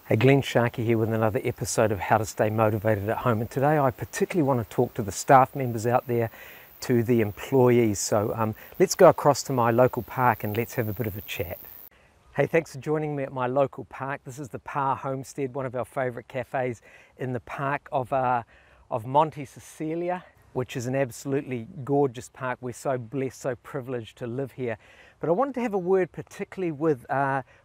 Hey, Glenn Sharkey here with another episode of How to Stay Motivated at Home, and today I particularly want to talk to the staff members out there, to the employees. So let's go across to my local park and let's have a bit of a chat. Hey, thanks for joining me at my local park. This is the Pa Homestead, one of our favourite cafes in the park of Monte Cecilia, which is an absolutely gorgeous park. We're so blessed, so privileged to live here. But I wanted to have a word particularly with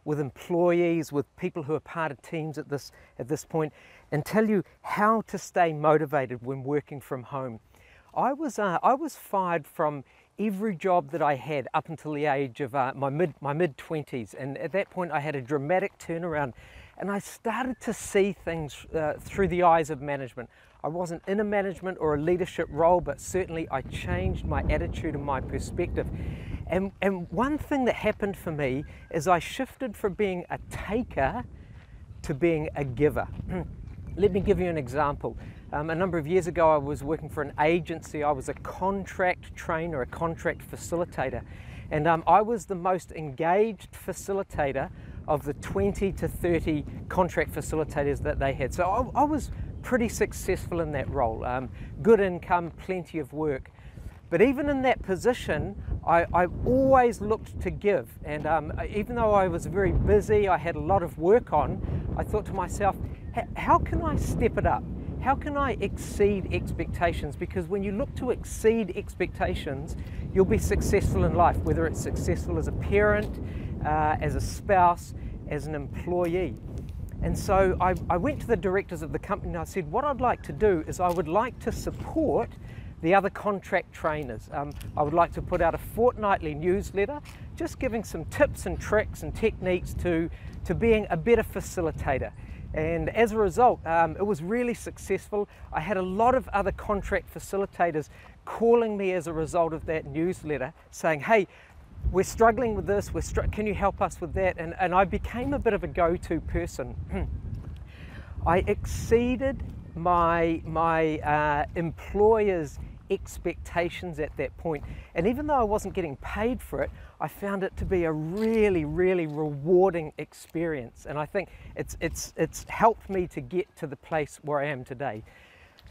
employees, with people who are part of teams at this point, and tell you how to stay motivated when working from home. I was fired from every job that I had up until the age of my mid-20s, and at that point I had a dramatic turnaround, and I started to see things through the eyes of management. I wasn't in a management or a leadership role, but certainly I changed my attitude and my perspective. And one thing that happened for me is I shifted from being a taker to being a giver. Let me give you an example. A number of years ago I was working for an agency. I was a contract trainer, a contract facilitator, and I was the most engaged facilitator of the 20 to 30 contract facilitators that they had. So I was pretty successful in that role. Good income, plenty of work. But even in that position, I always looked to give. And even though I was very busy, I had a lot of work on, I thought to myself, how can I step it up? How can I exceed expectations? Because when you look to exceed expectations, you'll be successful in life, whether it's successful as a parent, as a spouse, as an employee. And so I went to the directors of the company and I said, what I'd like to do is I would like to support the other contract trainers. I would like to put out a fortnightly newsletter, just giving some tips and tricks and techniques to being a better facilitator. And as a result, it was really successful. I had a lot of other contract facilitators calling me as a result of that newsletter saying, hey, we're struggling with this, can you help us with that? And I became a bit of a go-to person. I exceeded my employer's expectations at that point, and even though I wasn't getting paid for it, I found it to be a really, really rewarding experience, and I think it's helped me to get to the place where I am today.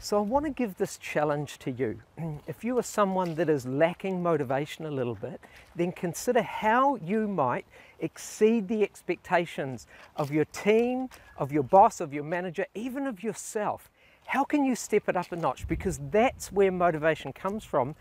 So I want to give this challenge to you. If you are someone that is lacking motivation a little bit, then consider how you might exceed the expectations of your team, of your boss, of your manager, even of yourself. How can you step it up a notch? Because that's where motivation comes from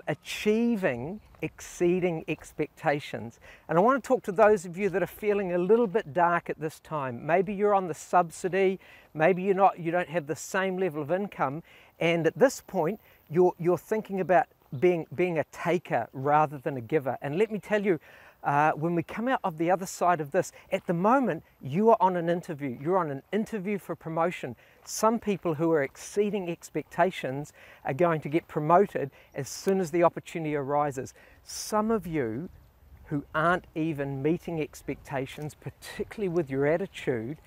achieving, exceeding expectations. And I want to talk to those of you that are feeling a little bit dark at this time. Maybe you're on the subsidy, maybe you don't have the same level of income, and at this point you're thinking about being a taker rather than a giver. And let me tell you, when we come out of the other side of this, at the moment you are on an interview. You're on an interview for promotion. Some people who are exceeding expectations are going to get promoted as soon as the opportunity arises. Some of you who aren't even meeting expectations, particularly with your attitude,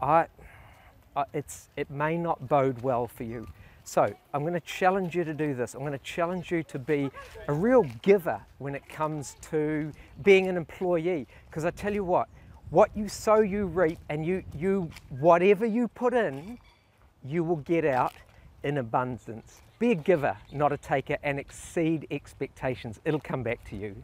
it may not bode well for you. So I'm going to challenge you to do this. I'm going to challenge you to be a real giver when it comes to being an employee. Because I tell you what you sow, you reap, and whatever you put in, you will get out in abundance. Be a giver, not a taker, and exceed expectations. It'll come back to you.